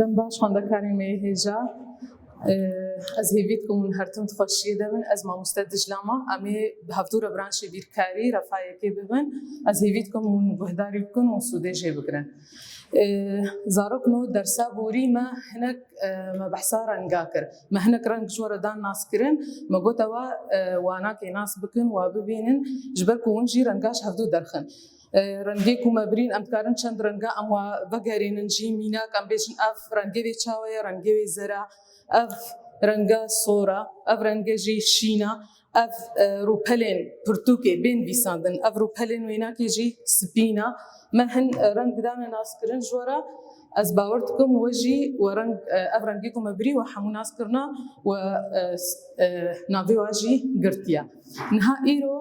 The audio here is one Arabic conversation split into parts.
دم باش خوندەکانی مێ هێژە ez hêvîtkim hûn hertim dixweşiyê de min ez mamoste dijlama em ê hevdûra branşê bîrkarî refayekê bibin ez hêvîtkim hûn guhdarî bikin û sûdê jê bigirin. Zarok no dersa borî me hinek me behsa renga kir me hinek reng ji were dan nas kirin me got ewa wanakê nas bikin wa bibînin ji ber ku hûn jî rengaş hevdû derxin. رنگی کو مبرین ام کارن چند رنگا ام و بگرینن جی مینا کم بیشن اف رنگی وی چاوی رنگی وی زرا اف رنگا سورا اف رنگی جی شینا اف روپلین پرتوکی بین بیساندن اف روپلین وینا کی جی سپینا مهن رنگ دان ناس کرن جورا از باورتكم وجي ورنگ اف رنگی کو مبری و همو ناس کرنا و ناوی واجی گرتیا نها ایرو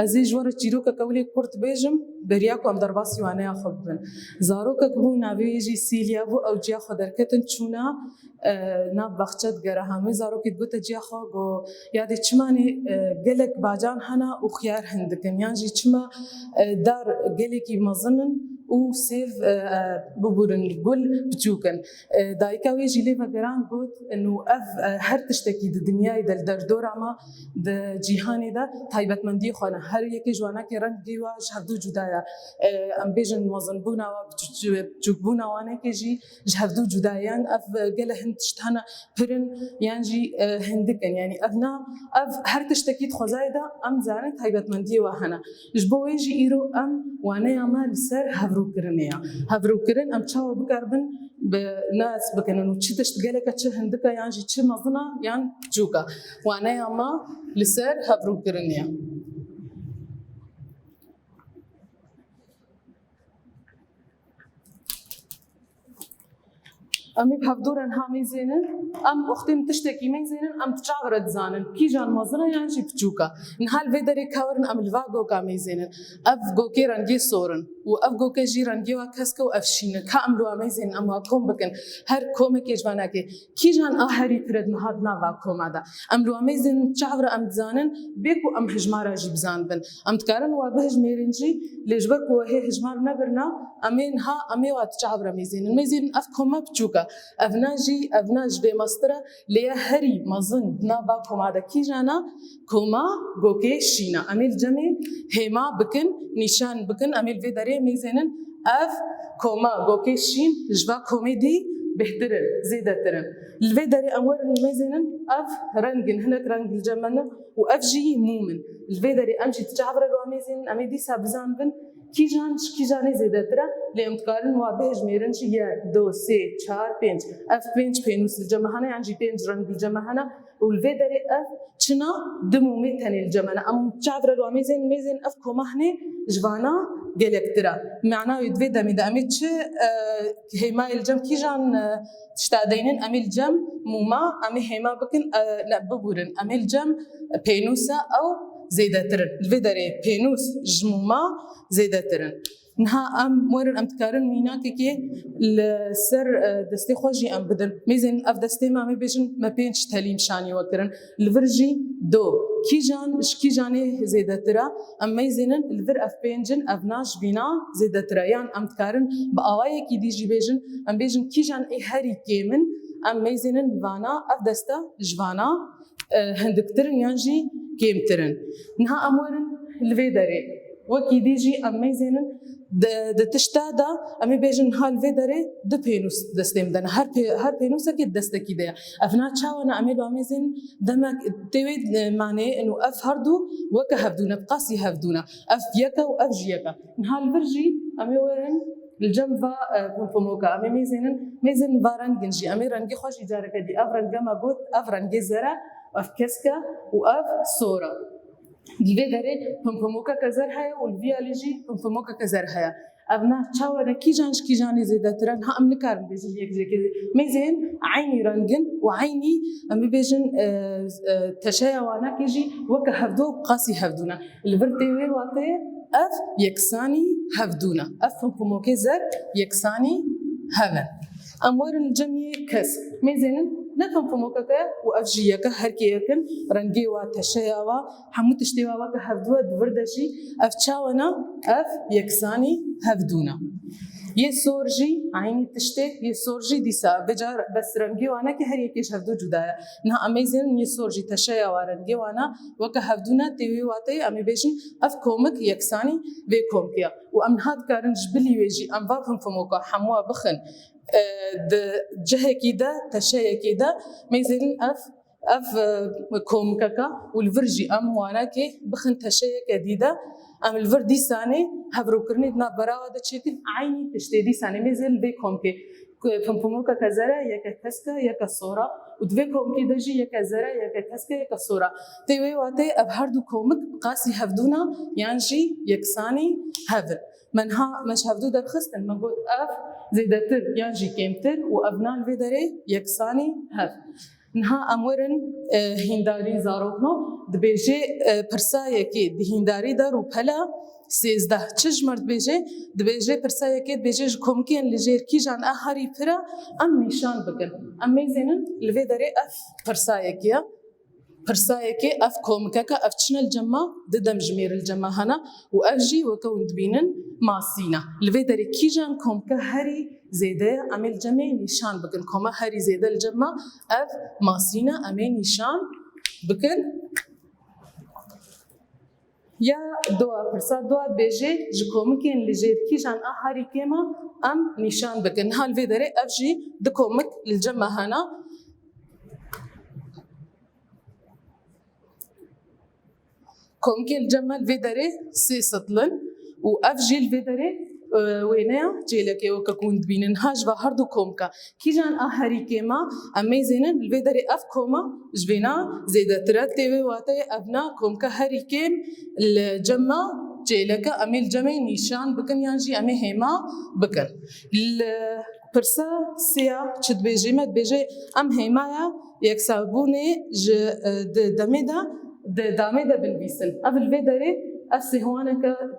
ازی جوار چیروک کولی کورت بیجم بریاکو ام درباسی وانه خبن زاروک کو ناوی جی سیلیا و او جیا خدرکتن چونا نا بخچت گره همه زاروک گوت جیا خو گو یاد چمانی گلک باجان هنا او خيار هندکن یعنی چما دار گلکی مزنن او سيف ببورن الجل بتشوكن دايكا ويجي لي فكران قلت انه اف هر تشتكي الدنيا دل دردور ما د جهاني ده تايبت مندي خانه هر يكي جوانا كي رنگ ديواج هفدو جدايا ام بيجن وزن بونا وبتشوكبونا وانا كيجي هفدو جدايان اف قال هند تشتهنا برن يعني هندكن يعني ابنا اف هر تشتكي خزايده ام زانت تايبت مندي وهنا جبو ويجي ايرو ام وانا ما لسر هفرو كرن ام تشاو بكربن بناس بكنن وتشتش تقالك تش هندكا يعني تش مظنا يعني جوكا وانا ما لسر هفرو كرنيا امي بهفدورن هامي زينن ام اختي متشتكي مي زينن ام تشاغرت زانن كي جان مظنا يعني جي بجوكا نهال فيدري كاورن ام الفاغو كامي زينن اف غوكي رنجي صورن واف غوكي جي رنجي وكاسكو افشين كاملو امي زين ام واكم بكن هر كومك يجواناكي كي جان اهري ترد نهادنا واكم هذا ام لو امي زين تشاغر ام زانن بيكو ام هجمارا جي بزانبن ام تكارن وبهج ميرنجي لجبك وهي هجمار نبرنا امين ها امي واتشاغر امي زين افكم بجوكا افناج بمصدر ليه هري مظن نابا كوما دا كي جانا كوما غوكي شينا اميل جميل هما بكن نيشان بكن اميل في داري ميزنن اف كوما غوكي شين جبا كوميدي بهدرن زيدترن الفي داري امور ميزنن اف رنجن هناك رنج الجمنه واف جي مومن الفي داري امشي تجعبر لو ميزن امي دي سابزان بن كي جاني زيادتره لامتقارن وابهج ميرنش يا دو سي 4 5 اف 5 بينوس الجمهنه يعني 5 رنج الجمهنه والفيدري اف تشنا دمومي تاني الجمهنه ام تعبر لو ميزن اف كومهني جوانا جلكترا معناه يدفيدا ميداميتش هيما الجم كي جان تشتادينن امي الجم موما امي هيما بكن لا ببورن امي الجم بينوسا او زيدترن الفيدري بينوس جموما زيدترن نها ام مورن ام تكارن مينا كي السر دستي خوجي ام بدل ميزن اف دستي ما بيجن ما بينش تليم شاني وكرن الفرجي دو كي جاني زيدترا ام ميزنن الفر اف بينجن افناش بينا زيدترا يعني ام تكارن باواي كي دي جي بيجن ام بيجن كي جان اي هري كيمن ام ميزنن فانا اف دستا جوانا هندكترن يانجي كيمترن نها امورن الفيدري وكي ديجي امي زينن د تشتادا امي بيجن هال فيدري د بينوس دستم دنا هر بينوس اكيد دستكي ده افنا تشاونا امي لو امي زين دما تويد معناه انه اف هردو وك هفدونا بقاسي هفدونا اف يكا واف جيكا نهال فرجي امي ورن الجنبا فموكا امي ميزن فارن جنجي امي رنجي خوش اجاره كدي افرن جما بوت افرن جزرا اف كسكا واف صوره الفيدري بمفموكا كزر هيا والفياليجي بمفموكا كزر هيا ابنا تشاورا كي جاني زيدترن ها ام نكار بيجن هيك زي كذا ميزين عيني رنجن وعيني ام بيجن تشايا وانا كيجي وك هفدو قاسي هفدونا الفرتي واتي اف يكساني هفدونا اف بمفموكا زر يكساني هفن امور الجميع كس ميزين نفهم فموكك وافجيك هركيكن رنجي وتشياوا حمو تشتيوا هفدوا دبردشي افتشاونا اف يكساني هفدونا یه سورجی عینی تشته یه سورجی دیسا بجار بس رنگی وانا که هر یکیش هفدو جدایه نه امیزن یه سورجی تشه وارنگی وانا وکه هفدونا تیوی واتی امی بیشین اف کومک یکسانی به کومکیا و ام هاد کارن جبلی ویجی ام وافهم فموکا حموا بخن جهه كده تشيه كده ميزن اف كومكاكا والفرجي ام واناكي بخن تشيه جديده ام الفردي ساني هبرو كرني دنا براوه دشيتين عيني تشتدي ساني ميزل بي كومكي فمفموكا كزرا يا كتسكا يا كصوره ودفي كومكي دجي يا كزرا يا كتسكا يا كصوره تيوي واتي ابهردو كومك قاسي هفدونا يانجي يكساني هفل منها مش هفدو ده بخستن مقول اف زيدتر يانجي كيمتر وابنان فيدري يكساني هف نها امورن هنداري زاروكنو دبيجي برسايكي دي هنداري دارو بلا 13 چجمرد بیجه دبیجه پرسایه که بیجه کمکین لجیر کی جان آخری پرا ام نشان بکن ام میزنن لوی داره اف پرسایه که اف کمکه که اف چنل جمع ددم جمیر الجمع هنا و اف جی وکون دبینن ماسینا لوی داره کی جان کمکه هری زیده عمل جمع نشان بکن کما هری زیده الجمع اف ماسینا امی نشان بکن یا دوا پرسا دوا بیجه جکومکین لجیر کی جان آخری کما ام نشان بکن حال وی داره اف جی دکومک الجمع هنا كومكي الجمع الفيدري سي سطلن وافجي الفيدري وينيا جيلكي وككون بينن هاج بهردو كومكا كي جان اهري كيما اميزينن الفيدري اف كوما جبينا زيدا ترتي واتي ابنا كومكا هري كيم الجمع جيلكا امي الجمع نيشان بكن يانجي امي هيما بكن البرسا سيا تشد بيجي مد بيجي ام هيمايا يكسبوني دميدا دامه ده بالبيسن قبل بدري أسي هوانا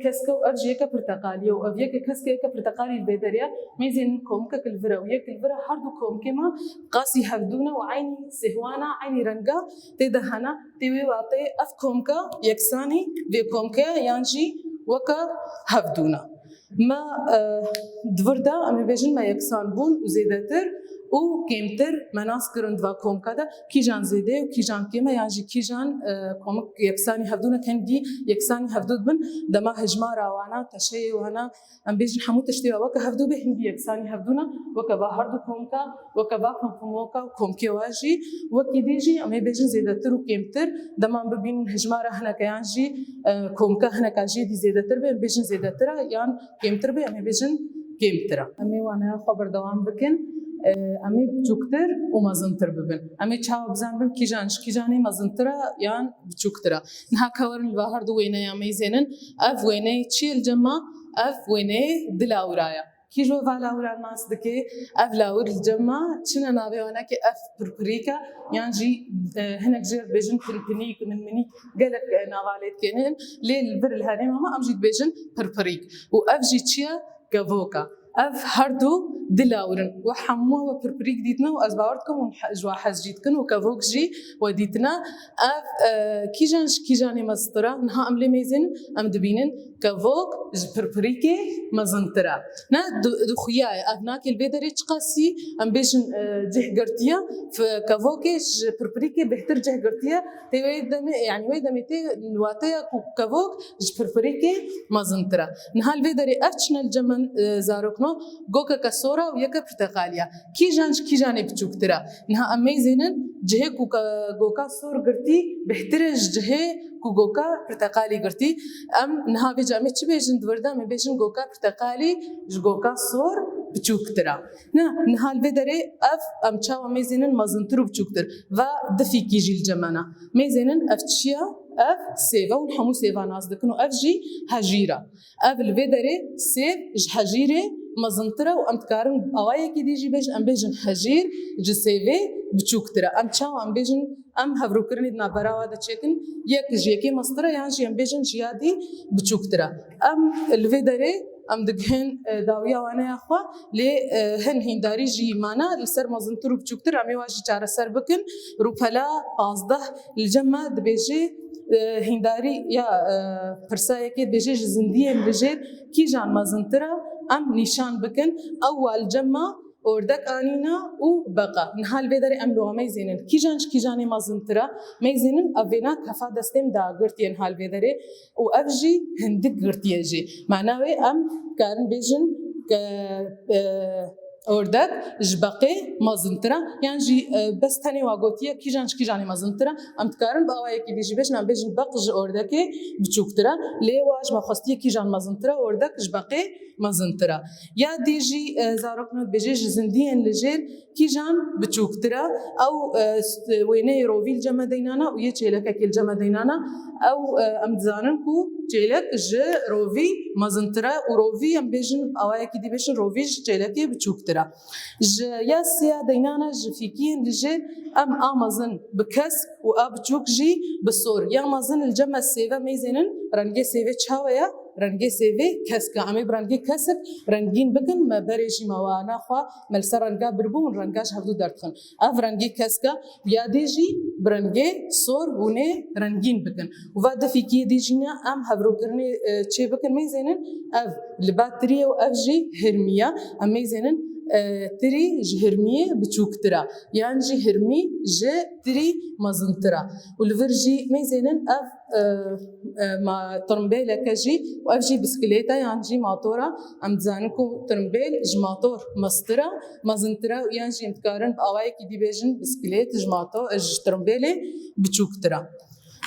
كسكو أرجي كبرتقالية وأبيك كسكو كبرتقالي البدرية ميزين كومكا كالفرا وياك الفرا حردو كومكما قاسي هفدونا وعيني سهوانا عيني رنقا تدهنا تيوي واطي أف كومكا يكساني في كومكا يانجي وكا هفدونا ما دوردا أمي بيجن ما يكسان بون وزيدتر و كيمتر مناس كرن دوا كوم كذا كي جان زيده و كي جان كيما يعني كي جان كومك يكساني هفدونا كان دي يكساني هفدود بن دما هجمارا وانا تشي وانا ام بيجن حمو تشتي وك هفدو به هندي يكساني هفدونا وكبا هردو كومكا وكبا فموكا كومكي واجي وكي ديجي ام بيجن زيدتر و كيمتر دما ببين هجمارا هنا كيانجي كومكا هنا كاجي دي زيدتر به بيجن زيدتر يعني كيمتر به ام بيجن كيمتر امي وانا خبر دوام بكن امی بچوکتر و مزنتر ببین امی چاو بزنم کی جانی مزنتره یان بچوکتره نه کارن البحر دو وینه امی زنن اف وینه چی الجمع اف وینه دلاورایا کی جو والاورا ناس دکی اف لاور الجمع چنه ناوی وانا که اف پرپریکا یان جی هناك جير بيجن بنيك من مني قالك نواليت كنن ليل بر الهاني ماما ام جيت بيجن بربريك واف جي تشيا كافوكا اف هردو دلاورن وحموه وبربريك ديتنا وازباورتكم ونجوا حزجيتكن وكافوك جي وديتنا اف كي جاني مزطرة نها ام لي ميزن ام دبينن كافوك بربريكي مزنطرة نا دخياي افناك البيدري تقاسي ام بيجن جه قرتيا فكافوكي بربريكي بهتر جه قرتيا تيويدم يعني ويدمتي نواتيا كافوك بربريكي مزنطرة نها البيدري افتشنا الجمن زاروكنو جوكا كسورة وياك برتقالية كي جاني بتشوكترا نها أميزينن جهة جوكا سور قرتي بحترج جهة جوكا برتقالي قرتي أم نها بيجامي تبيجن دوردا ما بيجن جوكا برتقالي جوكا سور بتشوكترا نها البدري أف أم تشاو أميزينن مازنترو بتشوكتر ودفي كيجي الجمانة ميزينن أفتشيا اف سيفا ونحمو سيفا ناس دكنو اف جي هجيرة اف الفيدري سيف ج هجيري مزنترا وام تكارن اوايا كي ديجي بيج ام بيجن هجير ج سيفي بچوكترا ام تشاو ام بيجن ام هفروكرني دنا براوا دا تشيكن يك جيكي مسترا يعني جي ام بيجن جيادي بچوكترا ام الفيدري ام دغهن داويا وانا يا اخوا لي هن هنداري جي مانا لسر مزنترو بچوكتر امي واجي چاره سر بكن روبلا 15 الجمع دبيجي هنداري يا برسايا كي بيجي زنديه بيجي كي جان مازنترا ام نشان بكن اول جمع اوردك انينا و بقى نحال بدري ام لو ميزينن كي جاني مازنترا ميزينن افينا كفا دستم دا غرتي نحال بدري و افجي هندك غرتي جي معناه ام كان بيجن اوردك جبقي مازنترا يعني جي بس تاني واغوتيه كي جاني مازنترا ام تكارن باواي كي ديجي باش نام بيجن بقج اوردك بچوكترا لي واج ما خستيه كي جان مازنترا اوردك جبقي مازنترا يا ديجي زاروكنوت بيجي زنديان لجير كي جان بچوكترا او ويني روفيل جما دينانا ويا تشيلك كيل جما دينانا او ام زاننكو تشيلك ج روفي مازنترا وروفي ام بيجن اواي كي دي بيجن روفي تشيلك بچوكترا ج يا سيا دينانا ج فيكين لجير ام امازن بكس واب چوكجي بصور يا مازن الجما سيفا ميزنن رنگي سيفي چاويا رنگي سيفي كسكا عمي برنگي كسك رنگين بكن ما بريجي موانا خوا ملسر رنگا بربون رنگاش هفدو دردخن اف رنگي كسكا يا ديجي برنگي صور وني رنگين بكن وفاد في كي ديجينا ام هبرو كرني تشي بكن ميزنن اف لباتريا واف جي هرميا ام ميزنن تري جهرمية بچوكترا يعني جهرمي تري مازنترا والفرجي ميزينن اف ما ترمبيل كجي واف جي بسكليتا يعني جي ماطورة ام تزانكو ترمبيل جماطور مسترا مازنترا يعني جي متكارن باواي كي دي بيجن بسكليت جماطو ترمبيلي بچوكترا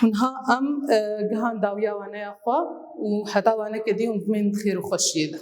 منها ام جهان داويا وانا يا خوا وحتى وانا كدي ومن خير وخشيده